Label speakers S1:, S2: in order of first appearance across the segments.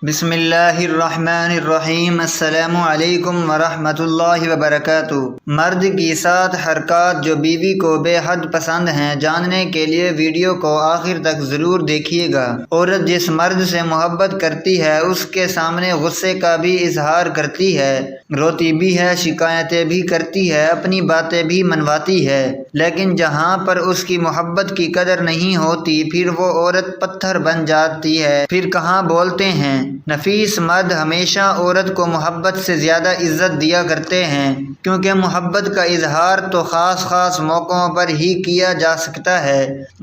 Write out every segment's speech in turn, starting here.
S1: بسم اللہ الرحمن الرحیم۔ السلام علیکم ورحمۃ اللہ وبرکاتہ۔ مرد کی 7 حرکات جو بیوی کو بے حد پسند ہیں، جاننے کے لیے ویڈیو کو آخر تک ضرور دیکھیے گا۔ عورت جس مرد سے محبت کرتی ہے اس کے سامنے غصے کا بھی اظہار کرتی ہے، روتی بھی ہے، شکایتیں بھی کرتی ہے، اپنی باتیں بھی منواتی ہے، لیکن جہاں پر اس کی محبت کی قدر نہیں ہوتی پھر وہ عورت پتھر بن جاتی ہے۔ پھر کہاں بولتے ہیں۔ نفیس مرد ہمیشہ عورت کو محبت سے زیادہ عزت دیا کرتے ہیں، کیونکہ محبت کا اظہار تو خاص موقعوں پر ہی کیا جا سکتا ہے،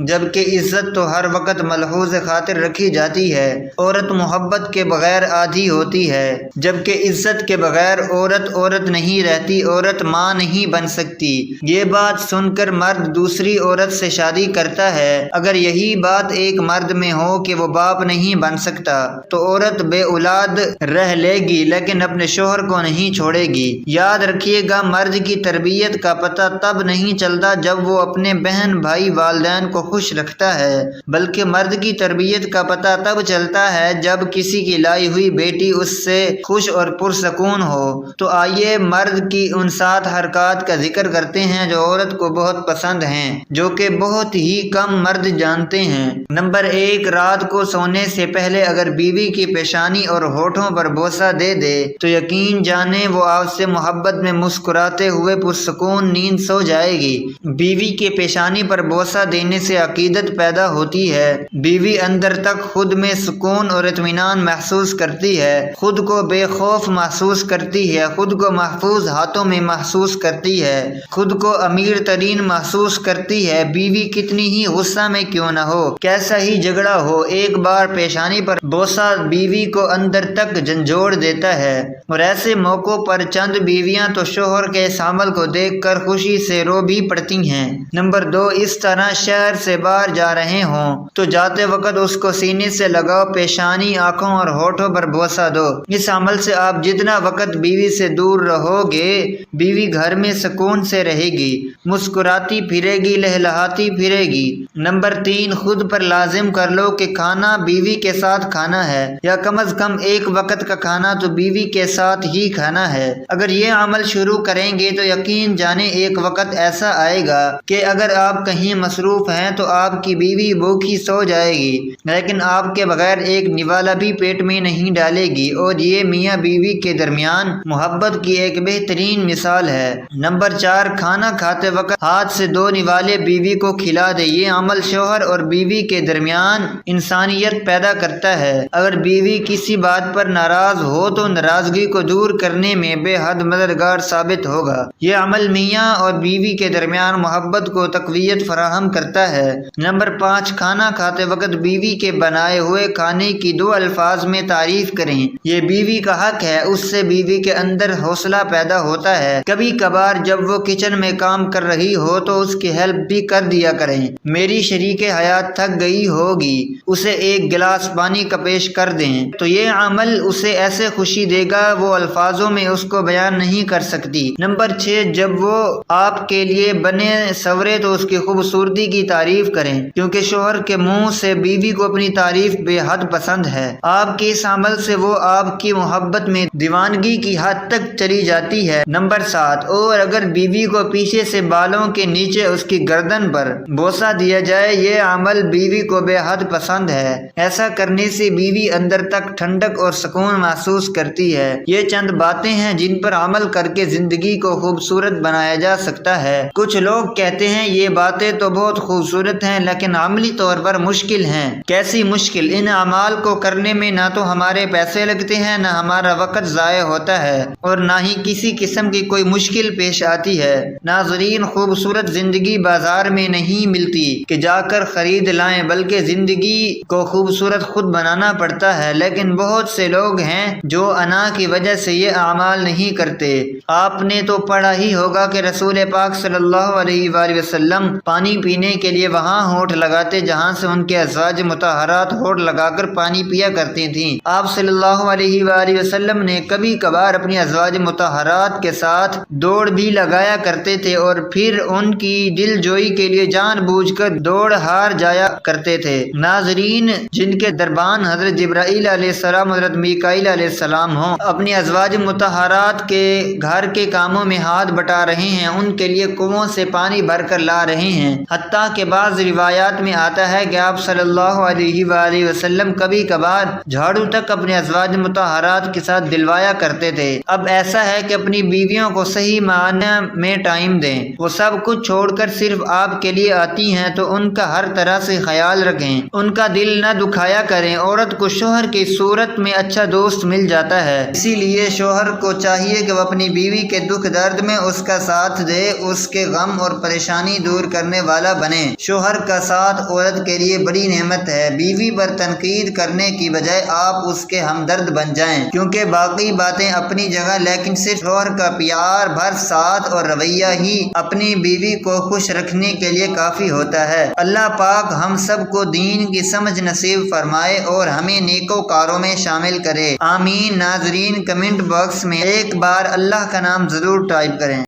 S1: جبکہ عزت تو ہر وقت ملحوظ خاطر رکھی جاتی ہے۔ عورت محبت کے بغیر آدھی ہوتی ہے، جبکہ عزت کے بغیر عورت نہیں رہتی، عورت ماں نہیں بن سکتی۔ یہ بات سن کر مرد دوسری عورت سے شادی کرتا ہے۔ اگر یہی بات ایک مرد میں ہو کہ وہ باپ نہیں بن سکتا تو عورت بے اولاد رہ لے گی، لیکن اپنے شوہر کو نہیں چھوڑے گی۔ یاد رکھیے گا، مرد کی تربیت کا پتہ تب نہیں چلتا جب وہ اپنے بہن بھائی والدین کو خوش رکھتا ہے، بلکہ مرد کی تربیت کا پتہ تب چلتا ہے جب کسی کی لائی ہوئی بیٹی اس سے خوش اور پرسکون ہو۔ تو آئیے مرد کی ان 7 حرکات کا ذکر کرتے ہیں جو عورت کو بہت پسند ہیں، جو کہ بہت ہی کم مرد جانتے ہیں۔ نمبر 1، رات کو سونے سے پہلے اگر بیوی کی پیشانی اور ہونٹوں پر بوسہ دے دے تو یقین جانے وہ آپ سے محبت میں مسکراتے ہوئے پرسکون نیند سو جائے گی۔ بیوی کے پیشانی پر بوسہ دینے سے عقیدت پیدا ہوتی ہے، بیوی اندر تک خود میں سکون اور اطمینان محسوس کرتی ہے، خود کو بے خوف محسوس کرتی ہے، خود کو محفوظ ہاتھوں میں محسوس کرتی ہے، خود کو امیر ترین محسوس کرتی ہے۔ بیوی کتنی ہی غصہ میں کیوں نہ ہو، کیسا ہی جھگڑا ہو، ایک بار پیشانی پر بوسہ بیوی کو اندر تک جھنجھوڑ دیتا ہے، اور ایسے موقعوں پر چند بیویاں تو شوہر کے اس عمل کو دیکھ کر خوشی سے رو بھی پڑتی ہیں۔ نمبر 2، اس طرح شہر سے باہر جا رہے ہوں تو جاتے وقت اس کو سینے سے لگاؤ، پیشانی، آنکھوں اور ہونٹوں پر بوسہ دو۔ اس عمل سے آپ جتنا وقت بیوی سے دور رہو گے، بیوی گھر میں سکون سے رہے گی، مسکراتی پھرے گی، لہلہاتی پھرے گی۔ نمبر 3، خود پر لازم کر لو کہ کھانا بیوی کے ساتھ کھانا ہے، یا کم از کم ایک وقت کا کھانا تو بیوی کے ساتھ ہی کھانا ہے۔ اگر یہ عمل شروع کریں گے تو یقین جانے ایک وقت ایسا آئے گا کہ اگر آپ کہیں مصروف ہیں تو آپ کی بیوی بھوکی سو جائے گی، لیکن آپ کے بغیر ایک نوالا بھی پیٹ میں نہیں ڈالے گی، اور یہ میاں بیوی کے درمیان محبت کی ایک بہترین مثال ہے۔ نمبر 4، کھانا کھاتے وقت ہاتھ سے 2 نوالے بیوی کو کھلا دے۔ یہ عمل شوہر اور بیوی کے درمیان انسانیت پیدا کرتا ہے۔ اگر بیوی کسی بات پر ناراض ہو تو ناراضگی کو دور کرنے میں بے حد مددگار ثابت ہوگا۔ یہ عمل میاں اور بیوی کے درمیان محبت کو تقویت فراہم کرتا ہے۔ نمبر 5، کھانا کھاتے وقت بیوی کے بنائے ہوئے کھانے کی 2 الفاظ میں تعریف کریں۔ یہ بیوی کا حق ہے، اس سے بیوی کے اندر حوصلہ پیدا ہوتا ہے۔ کبھی کبھار جب وہ کچن میں کام کر رہی ہو تو اس کی ہیلپ بھی کر دیا کریں۔ میری شریک حیات تھک گئی ہوگی، اسے ایک گلاس پانی کا پیش کر دیں تو یہ عمل اسے ایسے خوشی دے گا وہ الفاظوں میں اس کو بیان نہیں کر سکتی۔ نمبر 6، جب وہ آپ کے لیے بنے سورے تو اس کی خوبصورتی کی تعریف کریں، کیونکہ شوہر کے منہ سے بیوی کو اپنی تعریف بے حد پسند ہے۔ آپ کے اس عمل سے وہ آپ کی محبت میں دیوانگی کی حد تک چلی جاتی ہے۔ نمبر 7، اور اگر بیوی کو پیچھے سے بالوں کے نیچے اس کی گردن پر بوسہ دیا جائے، یہ عمل بیوی کو بے حد پسند ہے۔ ایسا کرنے سے بیوی اندر تک ٹھنڈک اور سکون محسوس کرتی ہے۔ یہ چند باتیں ہیں جن پر عمل کر کے زندگی کو خوبصورت بنایا جا سکتا ہے۔ کچھ لوگ کہتے ہیں یہ باتیں تو بہت خوبصورت ہیں لیکن عملی طور پر مشکل ہیں۔ کیسی مشکل؟ ان اعمال کو کرنے میں نہ تو ہمارے پیسے لگتے ہیں، نہ ہمارا وقت ضائع ہوتا ہے، اور نہ ہی کسی قسم کی کوئی مشکل پیش آتی ہے۔ ناظرین، خوبصورت زندگی بازار میں نہیں ملتی کہ جا کر خرید لائیں، بلکہ زندگی کو خوبصورت خود بنانا پڑتا ہے۔ لیکن بہت سے لوگ ہیں جو انا کی وجہ سے یہ اعمال نہیں کرتے۔ آپ نے تو پڑھا ہی ہوگا کہ رسول پاک صلی اللہ علیہ وآلہ وسلم پانی پینے کے لیے وہاں ہونٹ لگاتے جہاں سے ان کے ازواج مطہرات ہونٹ لگا کر پانی پیا کرتی تھیں۔ آپ صلی اللہ علیہ وآلہ وسلم نے کبھی کبھار اپنی ازواج مطہرات کے ساتھ دوڑ بھی لگایا کرتے تھے، اور پھر ان کی دل جوئی کے لیے جان بوجھ کر دوڑ ہار جایا کرتے تھے۔ ناظرین، جن کے دربان حضرت جبرائیل علیہ السلام، حضرت میکائیل علیہ السلام ہوں، اپنی ازواج مطہرات کے گھر کے کاموں میں ہاتھ بٹا رہے ہیں، ان کے لیے کنووں سے پانی بھر کر لا رہے ہیں۔ حتیٰ کہ بعض روایات میں آتا ہے کہ آپ صلی اللہ علیہ وآلہ وسلم کبھی کبھار جھاڑو تک اپنے ازواج مطہرات کے ساتھ دلوایا کرتے تھے۔ اب ایسا ہے کہ اپنی بیویوں کو صحیح معنی میں ٹائم دیں، وہ سب کچھ چھوڑ کر صرف آپ کے لیے آتی ہیں تو ان کا ہر طرح سے خیال رکھیں، ان کا دل نہ دکھایا کریں۔ عورت کو شوہر کی صورت میں اچھا دوست مل جاتا ہے، اسی لیے شوہر کو چاہیے کہ وہ اپنی بیوی کے دکھ درد میں اس کا ساتھ دے، اس کے غم اور پریشانی دور کرنے والا بنے۔ شوہر کا ساتھ عورت کے لیے بڑی نعمت ہے۔ بیوی پر تنقید کرنے کی بجائے آپ اس کے ہمدرد بن جائیں، کیونکہ باقی باتیں اپنی جگہ، لیکن صرف شوہر کا پیار بھر ساتھ اور رویہ ہی اپنی بیوی کو خوش رکھنے کے لیے کافی ہوتا ہے۔ اللہ پاک ہم سب کو دین کی سمجھ نصیب فرمائے اور ہمیں نیکوکاروں میں شامل کرے، آمین۔ ناظرین، کمنٹ باکس میں ایک بار اللہ کا نام ضرور ٹائپ کریں۔